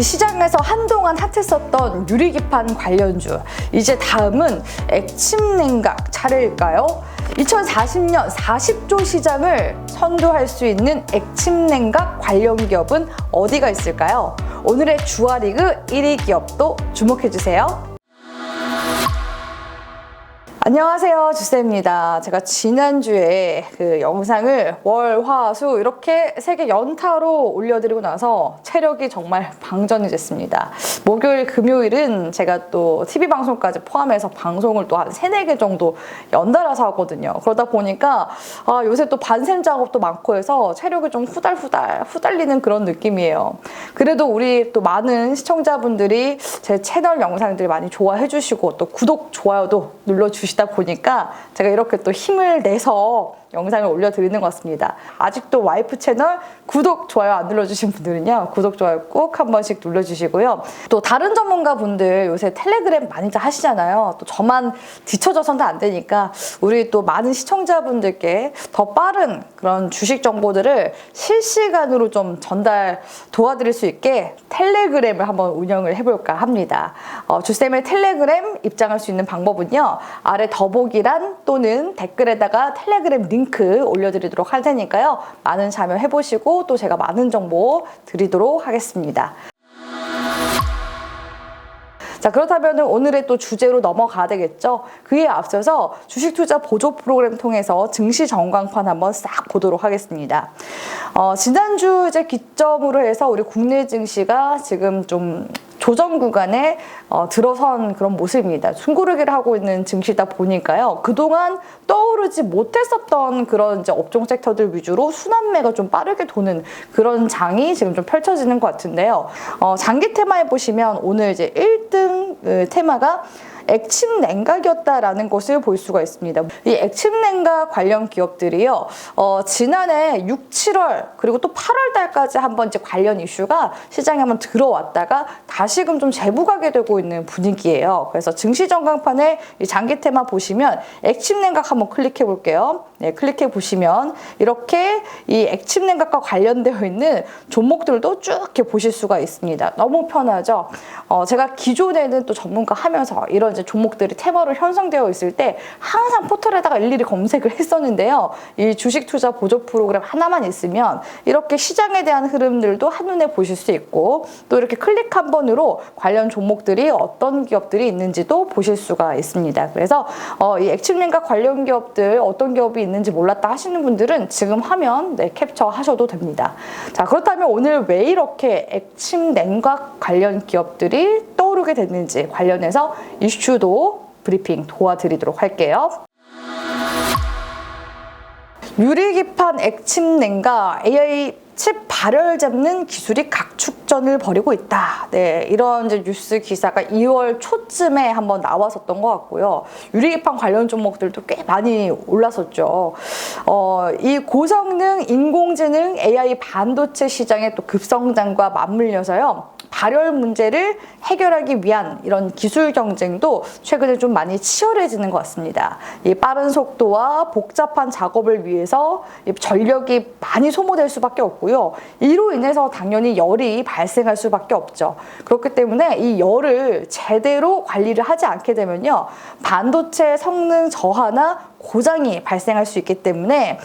시장에서 한동안 핫했었던 유리기판 관련주, 이제 다음은 액침냉각 차례일까요? 2040년 40조 시장을 선도할 수 있는 액침냉각 관련 기업은 어디가 있을까요? 오늘의 주화리그 1위 기업도 주목해주세요. 안녕하세요, 주쌤입니다. 제가 지난주에 그 영상을 월, 화, 수 이렇게 3개 연타로 올려드리고 나서 체력이 정말 방전이 됐습니다. 목요일, 금요일은 제가 또 TV 방송까지 포함해서 방송을 또 한 3-4개 정도 연달아서 하거든요. 그러다 보니까 요새 또 반샘 작업도 많고 해서 체력이 좀 후달리는 그런 느낌이에요. 그래도 우리 또 많은 시청자분들이 제 채널 영상들 많이 좋아해 주시고 또 구독, 좋아요도 눌러주시다 보니까 제가 이렇게 또 힘을 내서 영상을 올려드리는 것 같습니다. 아직도 와이프 채널 구독, 좋아요 안 눌러주신 분들은요, 구독, 좋아요 꼭 한 번씩 눌러주시고요. 또 다른 전문가분들 요새 텔레그램 많이들 하시잖아요. 또 저만 뒤쳐져서는 안 되니까 우리 또 많은 시청자분들께 더 빠른 그런 주식 정보들을 실시간으로 좀 전달 도와드릴 수 있게 텔레그램을 한번 운영을 해볼까 합니다. 주쌤의 텔레그램 입장할 수 있는 방법은요, 아래 더보기란 또는 댓글에다가 텔레그램 링크 올려드리도록 할 테니까요, 많은 참여해보시고 또 제가 많은 정보 드리도록 하겠습니다. 자, 그렇다면 오늘의 또 주제로 넘어가야 되겠죠. 그에 앞서서 주식투자 보조 프로그램 통해서 증시 전광판 한번 싹 보도록 하겠습니다. 지난주 이제 기점으로 해서 우리 국내 증시가 지금 좀 조정 구간에 들어선 그런 모습입니다. 숨고르기를 하고 있는 증시다 보니까요, 그동안 떠오르지 못했었던 그런 이제 업종 섹터들 위주로 순환매가 좀 빠르게 도는 그런 장이 지금 좀 펼쳐지는 것 같은데요. 장기 테마에 보시면 오늘 이제 1등 테마가 액침냉각이었다라는 것을 볼 수가 있습니다. 이 액침냉각 관련 기업들이요, 지난해 6, 7월 그리고 또 8월 달까지 한번 이제 관련 이슈가 시장에 한번 들어왔다가 다시금 좀 재부각이 되고 있는 분위기예요. 그래서 증시 전광판에 이 장기 테마 보시면 액침냉각 한번 클릭해 볼게요. 네, 클릭해 보시면 이렇게 이 액침냉각과 관련되어 있는 종목들도 쭉 이렇게 보실 수가 있습니다. 너무 편하죠? 제가 기존에는 또 전문가 하면서 이런 이제 종목들이 테마로 형성되어 있을 때 항상 포털에다가 일일이 검색을 했었는데요. 이 주식 투자 보조 프로그램 하나만 있으면 이렇게 시장에 대한 흐름들도 한눈에 보실 수 있고, 또 이렇게 클릭 한 번으로 관련 종목들이 어떤 기업들이 있는지도 보실 수가 있습니다. 그래서 이 액침냉각 관련 기업들 어떤 기업이 있는지 몰랐다 하시는 분들은 지금 화면 캡처하셔도 됩니다. 자, 그렇다면 오늘 왜 이렇게 액침냉각 관련 기업들이 떠오르게 됐는지 관련해서 이슈도 브리핑 도와드리도록 할게요. 유리기판 액침냉각 AI 칩 발열 잡는 기술이 각축전을 벌이고 있다. 네, 이런 이제 뉴스 기사가 2월 초쯤에 한번 나왔었던 것 같고요. 유리기판 관련 종목들도 꽤 많이 올랐었죠. 이 고성능 인공지능 AI 반도체 시장의 또 급성장과 맞물려서요, 발열 문제를 해결하기 위한 이런 기술 경쟁도 최근에 좀 많이 치열해지는 것 같습니다. 이 빠른 속도와 복잡한 작업을 위해서 전력이 많이 소모될 수밖에 없고요. 이로 인해서 당연히 열이 발생할 수밖에 없죠. 그렇기 때문에 이 열을 제대로 관리를 하지 않게 되면요, 반도체 성능 저하나 고장이 발생할 수 있기 때문에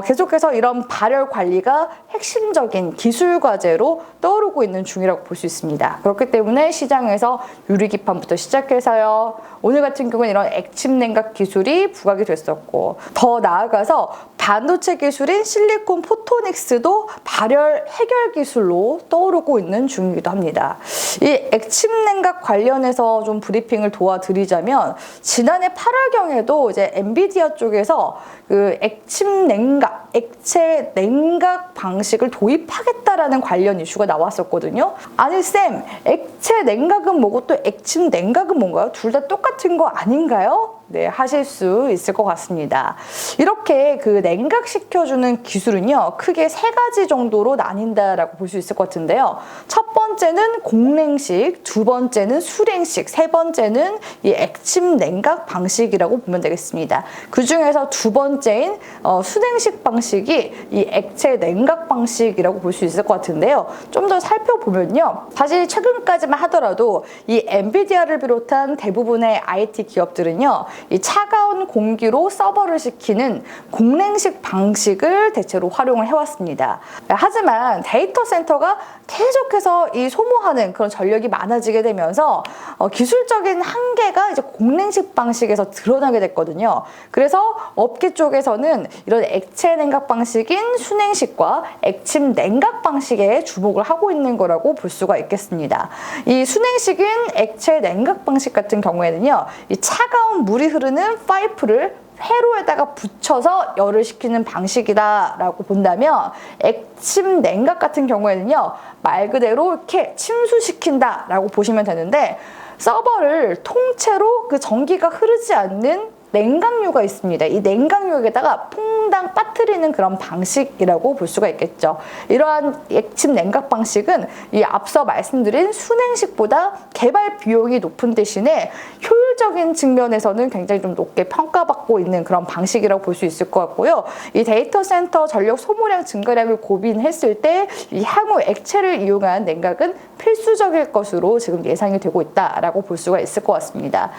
계속해서 이런 발열 관리가 핵심적인 기술 과제로 떠오르고 있는 중이라고 볼 수 있습니다. 그렇기 때문에 시장에서 유리기판부터 시작해서요, 오늘 같은 경우는 이런 액침냉각 기술이 부각이 됐었고, 더 나아가서 반도체 기술인 실리콘 포토닉스도 발열 해결 기술로 떠오르고 있는 중이기도 합니다. 이 액침냉각 관련해서 좀 브리핑을 도와드리자면, 지난해 8월경에도 이제 엔비디아 쪽에서 그 액침냉각, 액체 냉각 방식을 도입하겠다라는 관련 이슈가 나왔었거든요. 아니 쌤, 액체 냉각은 뭐고 또 액침 냉각은 뭔가요? 둘 다 똑같은 거 아닌가요? 네, 하실 수 있을 것 같습니다. 이렇게 그 냉각시켜주는 기술은요, 크게 3가지 정도로 나뉜다라고 볼 수 있을 것 같은데요. 첫 번째는 공냉식, 두 번째는 수냉식, 세 번째는 이 액침 냉각 방식이라고 보면 되겠습니다. 그 중에서 두 번째인 수냉식 방식이 이 액체 냉각 방식이라고 볼 수 있을 것 같은데요. 좀 더 살펴보면요, 사실 최근까지만 하더라도 이 엔비디아를 비롯한 대부분의 IT 기업들은요, 이 차가운 공기로 서버를 식히는 공냉식 방식을 대체로 활용을 해왔습니다. 하지만 데이터 센터가 계속해서 이 소모하는 그런 전력이 많아지게 되면서 기술적인 한계가 이제 공냉식 방식에서 드러나게 됐거든요. 그래서 업계 쪽에서는 이런 액체 냉각 방식인 수냉식과 액침 냉각 방식에 주목을 하고 있는 거라고 볼 수가 있겠습니다. 이 수냉식인 액체 냉각 방식 같은 경우에는요, 이 차가운 물이 흐르는 파이프를 회로에다가 붙여서 열을 식히는 방식이다라고 본다면, 액침 냉각 같은 경우에는요, 말 그대로 이렇게 침수시킨다라고 보시면 되는데, 서버를 통째로 그 전기가 흐르지 않는 냉각류가 있습니다. 이 냉각류에다가 퐁당 빠뜨리는 그런 방식이라고 볼 수가 있겠죠. 이러한 액침 냉각 방식은 이 앞서 말씀드린 수냉식보다 개발 비용이 높은 대신에 효율적인 측면에서는 굉장히 좀 높게 평가받고 있는 그런 방식이라고 볼 수 있을 것 같고요. 이 데이터 센터 전력 소모량 증가량을 고민했을 때 이 향후 액체를 이용한 냉각은 필수적일 것으로 지금 예상이 되고 있다라고 볼 수가 있을 것 같습니다.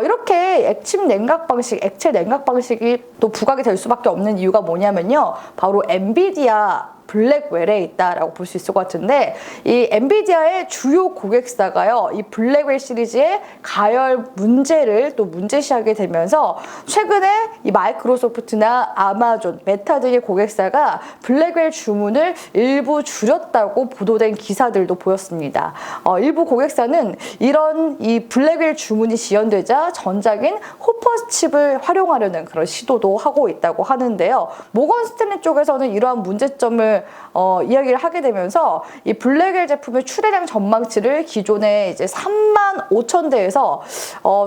이렇게 액침 냉각 방식, 액체 냉각 방식이 또 부각이 될 수밖에 없는 이유가 뭐냐면요, 바로 엔비디아 블랙웰에 있다라고 볼 수 있을 것 같은데, 이 엔비디아의 주요 고객사가요, 이 블랙웰 시리즈의 가열 문제를 또 문제시하게 되면서 최근에 이 마이크로소프트나 아마존, 메타 등의 고객사가 블랙웰 주문을 일부 줄였다고 보도된 기사들도 보였습니다. 일부 고객사는 이런 이 블랙웰 주문이 지연되자 전작인 호퍼 칩을 활용하려는 그런 시도도 하고 있다고 하는데요. 모건 스탠리 쪽에서는 이러한 문제점을 이야기를 하게 되면서 이 블랙웰 제품의 출하량 전망치를 기존에 이제 35,000대에서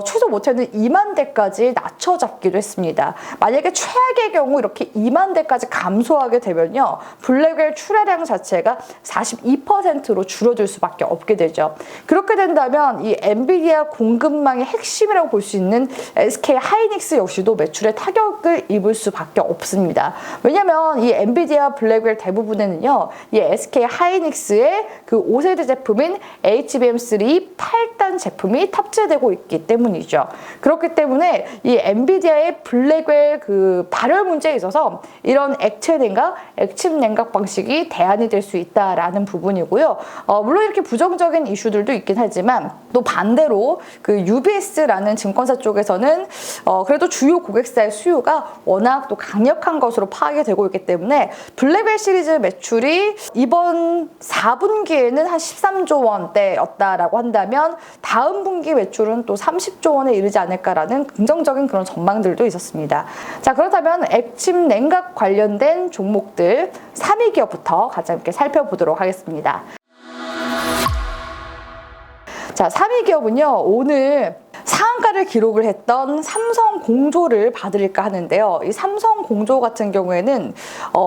최소 못해는 2만 대까지 낮춰 잡기도 했습니다. 만약에 최악의 경우 이렇게 2만 대까지 감소하게 되면요, 블랙웰 출하량 자체가 42%로 줄어들 수밖에 없게 되죠. 그렇게 된다면 이 엔비디아 공급망의 핵심이라고 볼 수 있는 SK 하이닉스 역시도 매출에 타격을 입을 수밖에 없습니다. 왜냐하면 이 엔비디아 블랙웰 대부분에는요, 이 SK 하이닉스의 그 5세대 제품인 HBM3 8단 제품이 탑재되고 있기 때문이죠. 그렇기 때문에 이 엔비디아의 블랙웰 그 발열 문제에 있어서 이런 액체 냉각, 액침 냉각 방식이 대안이 될 수 있다라는 부분이고요. 물론 이렇게 부정적인 이슈들도 있긴 하지만, 또 반대로 그 UBS라는 증권사 쪽에서는 그래도 주요 고객사의 수요가 워낙 또 강력한 것으로 파악이 되고 있기 때문에 블랙웰 시리즈 매출이 이번 4분기에는 한 13조 원대였다라고 한다면 다음 분기 매출은 또 30조 원에 이르지 않을까라는 긍정적인 그런 전망들도 있었습니다. 자, 그렇다면 액침 냉각 관련된 종목들 3위 기업부터 같이 함께 살펴보도록 하겠습니다. 자, 3위 기업은요, 오늘 상한가를 기록을 했던 삼성공조를 봐드릴까 하는데요. 이 삼성공조 같은 경우에는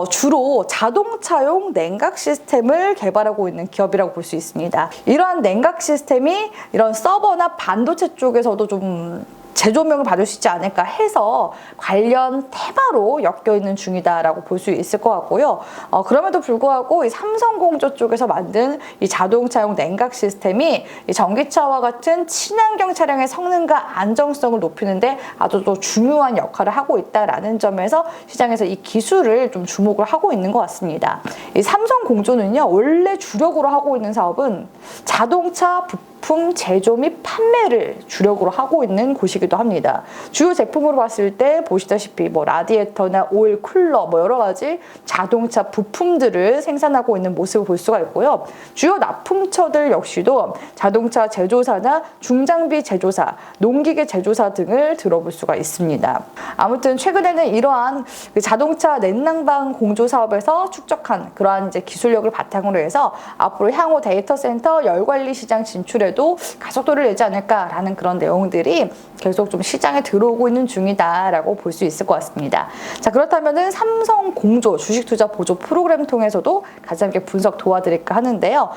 주로 자동차용 냉각 시스템을 개발하고 있는 기업이라고 볼 수 있습니다. 이러한 냉각 시스템이 이런 서버나 반도체 쪽에서도 좀 재조명을 받을 수 있지 않을까 해서 관련 테마로 엮여있는 중이다라고 볼 수 있을 것 같고요. 그럼에도 불구하고 이 삼성공조 쪽에서 만든 이 자동차용 냉각 시스템이 이 전기차와 같은 친환경 차량의 성능과 안정성을 높이는데 아주 또 중요한 역할을 하고 있다라는 점에서 시장에서 이 기술을 좀 주목을 하고 있는 것 같습니다. 이 삼성공조는요, 원래 주력으로 하고 있는 사업은 자동차 부품 제조 및 판매를 주력으로 하고 있는 곳이기도 합니다. 주요 제품으로 봤을 때 보시다시피 뭐 라디에이터나 오일 쿨러, 뭐 여러 가지 자동차 부품들을 생산하고 있는 모습을 볼 수가 있고요. 주요 납품처들 역시도 자동차 제조사나 중장비 제조사, 농기계 제조사 등을 들어볼 수가 있습니다. 아무튼 최근에는 이러한 자동차 냉난방 공조 사업에서 축적한 그러한 이제 기술력을 바탕으로 해서 앞으로 향후 데이터 센터 열관리 시장 진출에 이후에도 가속도를 내지 않을까라는 그런 내용들이 계속 좀 시장에 들어오고 있는 중이다라고 볼 수 있을 것 같습니다. 자, 그렇다면은 삼성 공조 주식 투자 보조 프로그램 통해서도 같이 함께 분석 도와드릴까 하는데요.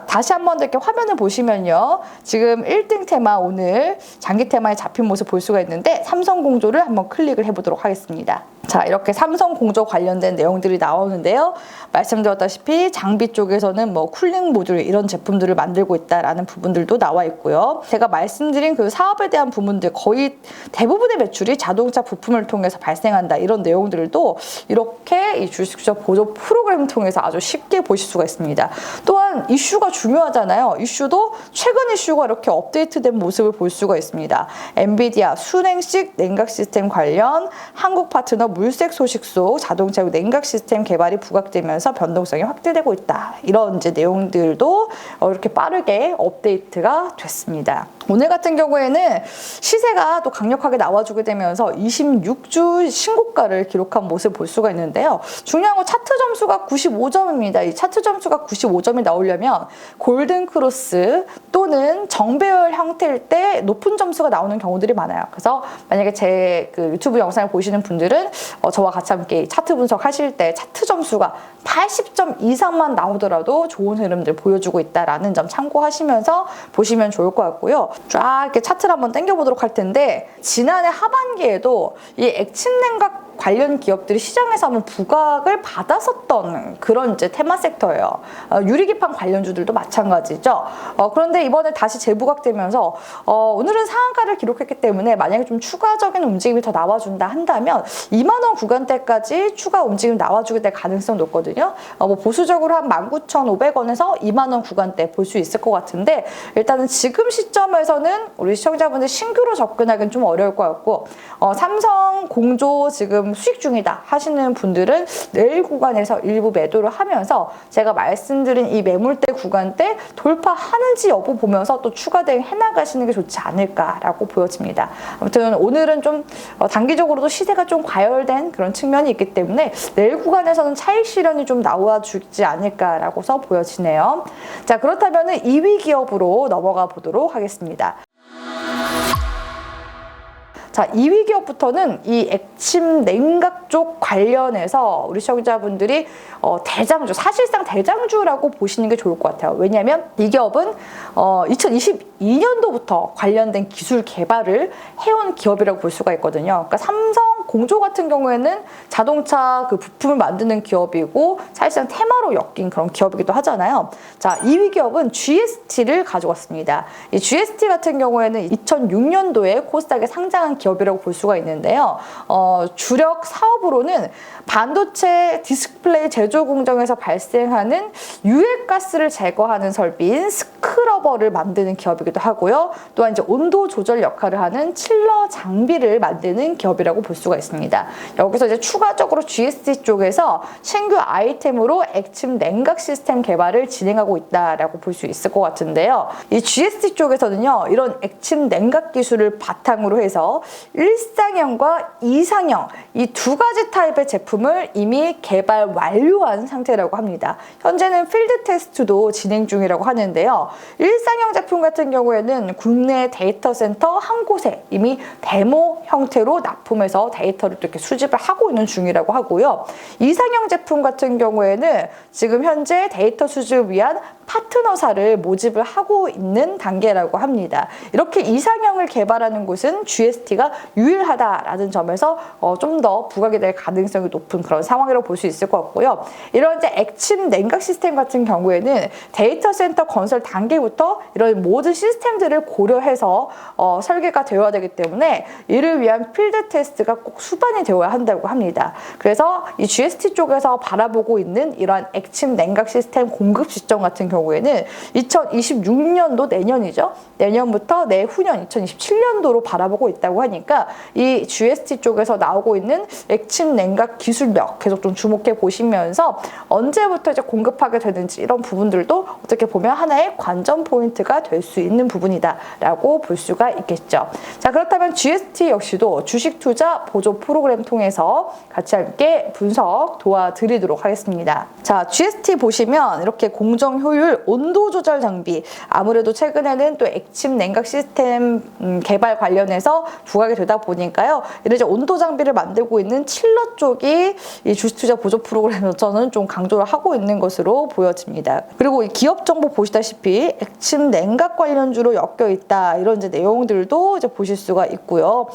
다시 한번 이렇게 화면을 보시면요. 지금 1등 테마 오늘 장기 테마에 잡힌 모습 볼 수가 있는데 삼성 공조를 한번 클릭을 해보도록 하겠습니다. 자, 이렇게 삼성 공조 관련된 내용들이 나오는데요. 말씀드렸다시피 장비 쪽에서는 뭐 쿨링 모듈 이런 제품들을 만들고 있다라는 부분들도 나와 있고요. 제가 말씀드린 그 사업에 대한 부분들 거의 대부분의 매출이 자동차 부품을 통해서 발생한다 이런 내용들도 이렇게 이 주식투자 보조 프로그램을 통해서 아주 쉽게 보실 수가 있습니다. 또한 이슈가 중요하잖아요. 이슈도 최근 이슈가 이렇게 업데이트된 모습을 볼 수가 있습니다. 엔비디아 순행식 냉각 시스템 관련 한국 파트너 물색 소식소 자동차 냉각 시스템 개발이 부각되면서 변동성이 확대되고 있다. 이런 이제 내용들도 이렇게 빠르게 업데이트가 됐습니다. 오늘 같은 경우에는 시세가 또 강력하게 나와주게 되면서 26주 신고가를 기록한 모습을 볼 수가 있는데요. 중요한 건 차트 점수가 95점입니다. 이 차트 점수가 95점이 나오려면 골든 크로스 또는 정배열 형태일 때 높은 점수가 나오는 경우들이 많아요. 그래서 만약에 제 그 유튜브 영상을 보시는 분들은 저와 같이 함께 차트 분석하실 때 차트 점수가 80점 이상만 나오더라도 좋은 흐름들 보여주고 있다라는 점 참고하시면서 보시면 좋을 것 같고요. 쫙 이렇게 차트를 한번 당겨보도록 할 텐데 지난해 하반기에도 이 액침 냉각 관련 기업들이 시장에서 한번 부각을 받았었던 그런 이제 테마 섹터예요. 유리기판 관련주들도 마찬가지죠. 그런데 이번에 다시 재부각되면서 오늘은 상한가를 기록했기 때문에 만약에 좀 추가적인 움직임이 더 나와준다 한다면 2만 원 구간대까지 추가 움직임 나와주게 될 가능성 높거든요. 뭐 보수적으로 한 19,500원에서 2만 원 구간대 볼 수 있을 것 같은데 일단은 지금 시점에서는 우리 시청자분들 신규로 접근하기는 좀 어려울 것 같고 삼성 공조 지금 수익 중이다 하시는 분들은 내일 구간에서 일부 매도를 하면서 제가 말씀드린 이 매물대 구간대 돌파하는지 여부 보면서 또 추가 대응 해나가시는 게 좋지 않을까라고 보여집니다. 아무튼 오늘은 좀 단기적으로도 시세가 좀 과열된 그런 측면이 있기 때문에 내일 구간에서는 차익 실현이 좀 나와주지 않을까라고서 보여지네요. 자, 그렇다면 2위 기업으로 넘어가 보도록 하겠습니다. 자, 2위 기업부터는 이 액침 냉각 쪽 관련해서 우리 시청자분들이 대장주, 사실상 대장주라고 보시는 게 좋을 것 같아요. 왜냐하면 이 기업은 2022년도부터 관련된 기술 개발을 해온 기업이라고 볼 수가 있거든요. 그러니까 삼성 공조 같은 경우에는 자동차 그 부품을 만드는 기업이고 사실상 테마로 엮인 그런 기업이기도 하잖아요. 자, 2위 기업은 GST를 가져왔습니다. 이 GST 같은 경우에는 2006년도에 코스닥에 상장한 기업이라고 볼 수가 있는데요. 주력 사업으로는 반도체 디스플레이 제조 공정에서 발생하는 유해가스를 제거하는 설비인 스크러버를 만드는 기업이기도 하고요. 또한 이제 온도 조절 역할을 하는 칠러 장비를 만드는 기업이라고 볼 수가 있습니다. 여기서 이제 추가적으로 GST 쪽에서 신규 아이템으로 액침 냉각 시스템 개발을 진행하고 있다라고 볼 수 있을 것 같은데요. 이 GST 쪽에서는요, 이런 액침 냉각 기술을 바탕으로 해서 1상형과 2상형 이 두 가지 타입의 제품을 이미 개발 완료한 상태라고 합니다. 현재는 필드 테스트도 진행 중이라고 하는데요. 1상형 제품 같은 경우에는 국내 데이터 센터 한 곳에 이미 데모 형태로 납품해서 데이터를 이렇게 수집을 하고 있는 중이라고 하고요. 2상형 제품 같은 경우에는 지금 현재 데이터 수집을 위한 파트너사를 모집을 하고 있는 단계라고 합니다. 이렇게 2상형을 개발하는 곳은 GST가 유일하다라는 점에서 좀 더 부각이 될 가능성이 높은 그런 상황이라고 볼 수 있을 것 같고요. 이런 이제 액침 냉각 시스템 같은 경우에는 데이터 센터 건설 단계부터 이런 모든 시스템들을 고려해서 설계가 되어야 되기 때문에 이를 위한 필드 테스트가 꼭 수반이 되어야 한다고 합니다. 그래서 이 GST 쪽에서 바라보고 있는 이러한 액침 냉각 시스템 공급 시점 같은 경우에는 2026년도 내년이죠. 내년부터 내후년 2027년도로 바라보고 있다고 하니까 이 GST 쪽에서 나오고 있는 액침 냉각 기술력 계속 좀 주목해 보시면서 언제부터 이제 공급하게 되는지 이런 부분들도 어떻게 보면 하나의 관전 포인트가 될 수 있는 부분이다라고 볼 수가 있겠죠. 자, 그렇다면 GST 역시도 주식 투자 보조 프로그램 통해서 같이 함께 분석 도와드리도록 하겠습니다. 자, GST 보시면 이렇게 공정 효율 기술, 온도 조절 장비, 아무래도 최근에는 또 액침 냉각 시스템 개발 관련해서 부각이 되다 보니까요. 이런 이제 온도 장비를 만들고 있는 칠러 쪽이 이 주식투자 보조 프로그램에서는 좀 강조를 하고 있는 것으로 보여집니다. 그리고 이 기업 정보 보시다시피 액침 냉각 관련주로 엮여 있다, 이런 이제 내용들도 이제 보실 수가 있고요.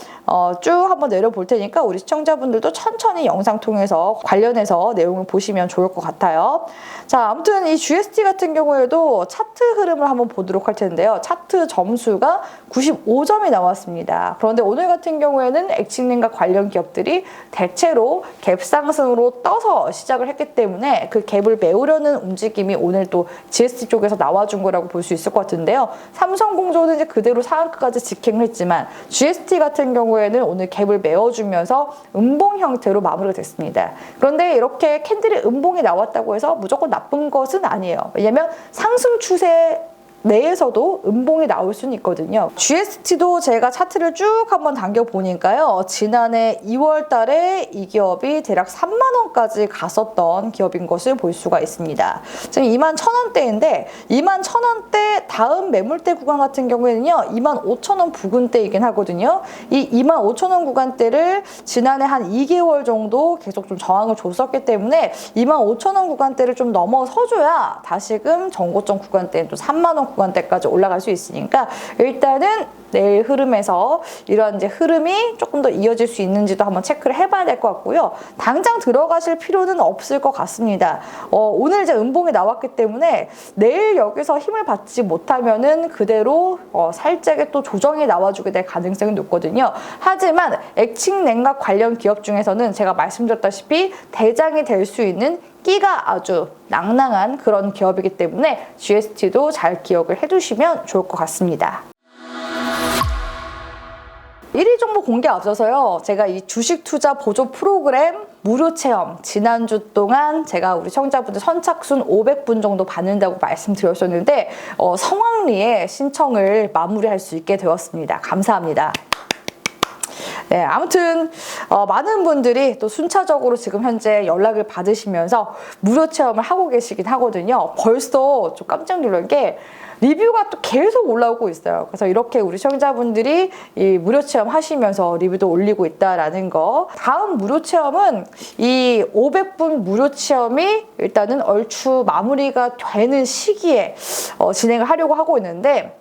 쭉 한번 내려볼 테니까 우리 시청자분들도 천천히 영상 통해서 관련해서 내용을 보시면 좋을 것 같아요. 자, 아무튼 이 GST 같은 경우에도 차트 흐름을 한번 보도록 할 텐데요. 차트 점수가 95점이 나왔습니다. 그런데 오늘 같은 경우에는 액침냉각 관련 기업들이 대체로 갭 상승으로 떠서 시작을 했기 때문에 그 갭을 메우려는 움직임이 오늘 또 GST 쪽에서 나와준 거라고 볼 수 있을 것 같은데요. 삼성공조는 이제 그대로 상한가까지 직행을 했지만 GST 같은 경우에는 오늘 갭을 메워주면서 음봉 형태로 마무리가 됐습니다. 그런데 이렇게 캔들이 음봉이 나왔다고 해서 무조건 나쁜 것은 아니에요. 왜냐면 상승 추세 내에서도 음봉이 나올 수는 있거든요. GST도 제가 차트를 쭉 한번 당겨 보니까요. 지난해 2월 달에 이 기업이 대략 3만 원까지 갔었던 기업인 것을 볼 수가 있습니다. 지금 2만 1,000원대인데 2만 1,000원대 다음 매물대 구간 같은 경우에는요. 2만 5,000원 부근대이긴 하거든요. 이 2만 5,000원 구간대를 지난해 한 2개월 정도 계속 좀 저항을 줬었기 때문에 2만 5,000원 구간대를 좀 넘어서줘야 다시금 전고점 구간대는 또 3만 원 구간대까지 올라갈 수 있으니까 일단은 내일 흐름에서 이런 이제 흐름이 조금 더 이어질 수 있는지도 한번 체크를 해봐야 될 것 같고요. 당장 들어가실 필요는 없을 것 같습니다. 오늘 이제 음봉이 나왔기 때문에 내일 여기서 힘을 받지 못하면은 그대로 살짝의 또 조정이 나와주게 될 가능성이 높거든요. 하지만 액침 냉각 관련 기업 중에서는 제가 말씀드렸다시피 대장이 될 수 있는 끼가 아주 낭낭한 그런 기업이기 때문에 GST도 잘 기억을 해두시면 좋을 것 같습니다. 1위 정보 공개 앞서서요. 제가 이 주식 투자 보조 프로그램 무료 체험 지난주 동안 제가 우리 청자분들 선착순 500분 정도 받는다고 말씀드렸었는데 성황리에 신청을 마무리할 수 있게 되었습니다. 감사합니다. 네, 아무튼 많은 분들이 또 순차적으로 지금 현재 연락을 받으시면서 무료 체험을 하고 계시긴 하거든요. 벌써 좀 깜짝 놀란 게 리뷰가 또 계속 올라오고 있어요. 그래서 이렇게 우리 시청자분들이 이 무료 체험 하시면서 리뷰도 올리고 있다라는 거. 다음 무료 체험은 이 500분 무료 체험이 일단은 얼추 마무리가 되는 시기에 진행을 하려고 하고 있는데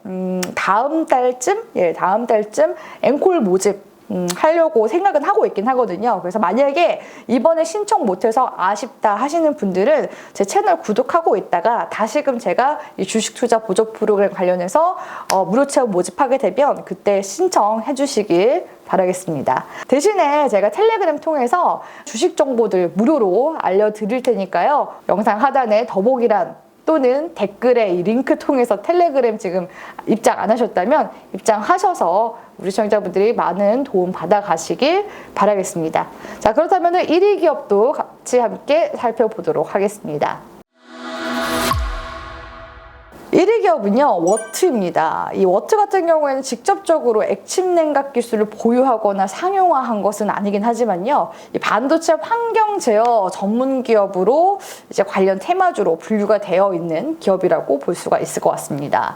다음 달쯤 앵콜 모집 하려고 생각은 하고 있긴 하거든요. 그래서 만약에 이번에 신청 못해서 아쉽다 하시는 분들은 제 채널 구독하고 있다가 다시금 제가 이 주식 투자 보조 프로그램 관련해서 무료 체험 모집하게 되면 그때 신청해 주시길 바라겠습니다. 대신에 제가 텔레그램 통해서 주식 정보들 무료로 알려드릴 테니까요. 영상 하단에 더보기란 또는 댓글에 이 링크 통해서 텔레그램 지금 입장 안 하셨다면 입장하셔서 우리 시청자분들이 많은 도움 받아가시길 바라겠습니다. 자, 그렇다면 1위 기업도 같이 함께 살펴보도록 하겠습니다. 1위 기업은요, 워트입니다. 이 워트 같은 경우에는 직접적으로 액침 냉각 기술을 보유하거나 상용화한 것은 아니긴 하지만요, 이 반도체 환경 제어 전문 기업으로 이제 관련 테마주로 분류가 되어 있는 기업이라고 볼 수가 있을 것 같습니다.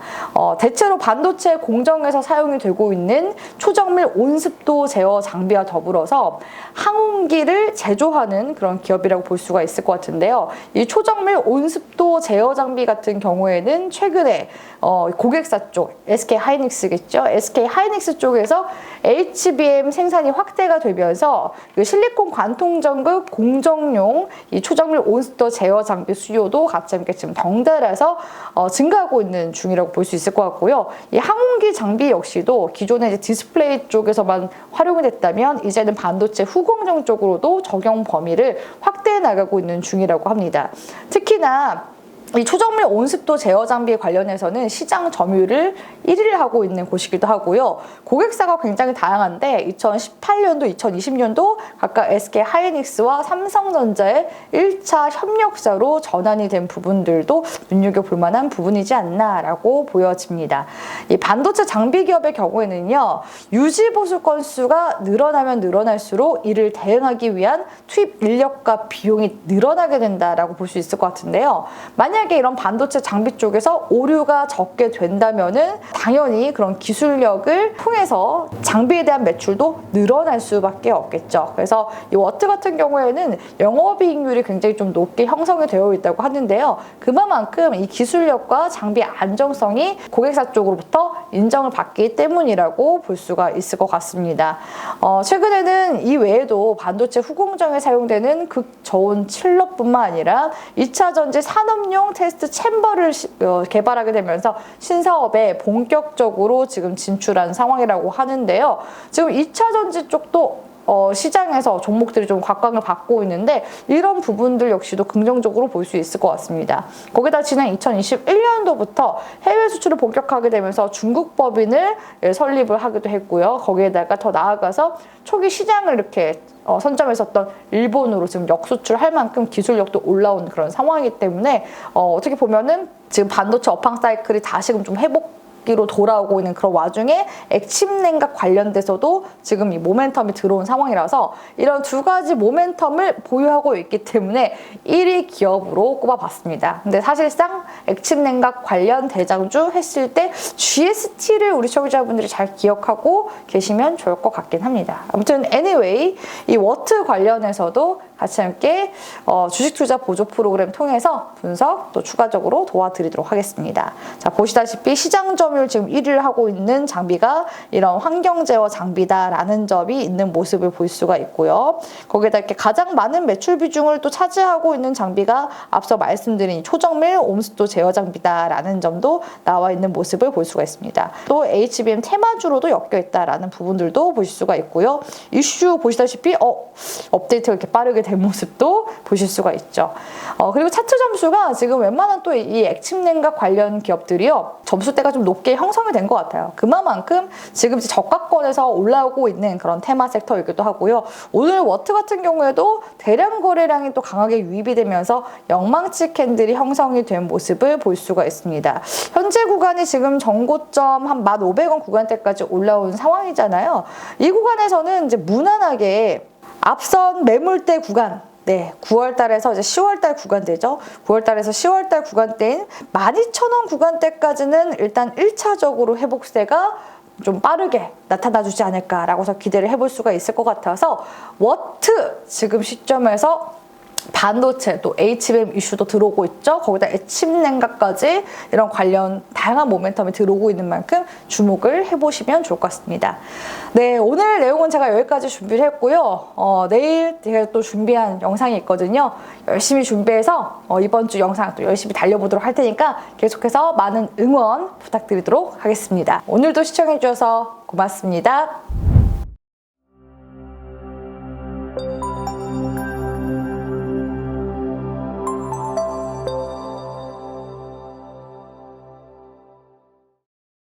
대체로 반도체 공정에서 사용이 되고 있는 초정밀 온습도 제어 장비와 더불어서 항온기를 제조하는 그런 기업이라고 볼 수가 있을 것 같은데요. 이 초정밀 온습도 제어 장비 같은 경우에는 최근에 고객사 쪽, SK 하이닉스겠죠. SK 하이닉스 쪽에서 HBM 생산이 확대가 되면서 실리콘 관통 전극 공정용 이 초정밀 온습도 제어 장비 수요도 같이 함께 지금 덩달아서 증가하고 있는 중이라고 볼 수 있을 것 같고요. 이 항온기 장비 역시도 기존에 이제 디스플레이 쪽에서만 활용이 됐다면 이제는 반도체 후공정 쪽으로도 적용 범위를 확대해 나가고 있는 중이라고 합니다. 특히나 이 초정밀 온습도 제어 장비에 관련해서는 시장 점유율을 1위를 하고 있는 곳이기도 하고요. 고객사가 굉장히 다양한데 2018년도, 2020년도 각각 SK 하이닉스와 삼성전자의 1차 협력사로 전환이 된 부분들도 눈여겨볼 만한 부분이지 않나라고 보여집니다. 이 반도체 장비 기업의 경우에는요, 유지 보수 건수가 늘어나면 늘어날수록 이를 대응하기 위한 투입 인력과 비용이 늘어나게 된다라고 볼 수 있을 것 같은데요. 만약에 만약에 이런 반도체 장비 쪽에서 오류가 적게 된다면은 당연히 그런 기술력을 통해서 장비에 대한 매출도 늘어날 수밖에 없겠죠. 그래서 이 워트 같은 경우에는 영업이익률이 굉장히 좀 높게 형성이 되어 있다고 하는데요. 그만큼 이 기술력과 장비 안정성이 고객사 쪽으로부터 인정을 받기 때문이라고 볼 수가 있을 것 같습니다. 최근에는 이 외에도 반도체 후공정에 사용되는 극저온 칠러뿐만 아니라 2차 전지 산업용 테스트 챔버를 개발하게 되면서 신사업에 본격적으로 지금 진출한 상황이라고 하는데요. 지금 2차 전지 쪽도 시장에서 종목들이 좀 각광을 받고 있는데 이런 부분들 역시도 긍정적으로 볼 수 있을 것 같습니다. 거기다 지난 2021년도부터 해외 수출을 본격화하게 되면서 중국 법인을 설립을 하기도 했고요. 거기에다가 더 나아가서 초기 시장을 이렇게 선점했었던 일본으로 지금 역수출할 만큼 기술력도 올라온 그런 상황이기 때문에 어떻게 보면은 지금 반도체 업황 사이클이 다시금 좀 회복기로 돌아오고 있는 그런 와중에 액침 냉각 관련돼서도 지금 이 모멘텀이 들어온 상황이라서 이런 두 가지 모멘텀을 보유하고 있기 때문에 1위 기업으로 꼽아봤습니다. 근데 사실상 액침 냉각 관련 대장주 했을 때 GST를 우리 시청자분들이 잘 기억하고 계시면 좋을 것 같긴 합니다. 아무튼 anyway 이 워트 관련해서도 같이 함께 주식 투자 보조 프로그램 통해서 분석 또 추가적으로 도와드리도록 하겠습니다. 자, 보시다시피 시장 점유율 지금 1위를 하고 있는 장비가 이런 환경 제어 장비다라는 점이 있는 모습을 볼 수가 있고요. 거기에다 이렇게 가장 많은 매출 비중을 또 차지하고 있는 장비가 앞서 말씀드린 초정밀 옴스도 제어 장비다라는 점도 나와 있는 모습을 볼 수가 있습니다. 또 HBM 테마주로도 엮여 있다라는 부분들도 보실 수가 있고요. 이슈 보시다시피 업데이트가 이렇게 빠르게 된 모습도 보실 수가 있죠. 그리고 차트 점수가 지금 웬만한 또 이 액침 냉각 관련 기업들이요. 점수대가 좀 높게 형성이 된 것 같아요. 그만큼 지금 저가권에서 올라오고 있는 그런 테마 섹터이기도 하고요. 오늘 워트 같은 경우에도 대량 거래량이 또 강하게 유입이 되면서 영망치 캔들이 형성이 된 모습을 볼 수가 있습니다. 현재 구간이 지금 전고점 한 1,500원 구간대까지 올라온 상황이잖아요. 이 구간에서는 이제 무난하게 앞선 매물대 구간 9월달에서 이제 10월달 구간대죠. 9월달에서 10월달 구간대인 12,000원 구간대까지는 일단 1차적으로 회복세가 좀 빠르게 나타나주지 않을까라고 해서 기대를 해볼 수가 있을 것 같아서 워트 지금 시점에서 반도체 또 HBM 이슈도 들어오고 있죠. 거기다 액침 냉각까지 이런 관련 다양한 모멘텀이 들어오고 있는 만큼 주목을 해보시면 좋을 것 같습니다. 네, 오늘 내용은 제가 여기까지 준비를 했고요. 내일 제가 또 준비한 영상이 있거든요. 열심히 준비해서 이번 주 영상 또 열심히 달려보도록 할 테니까 계속해서 많은 응원 부탁드리도록 하겠습니다. 오늘도 시청해주셔서 고맙습니다.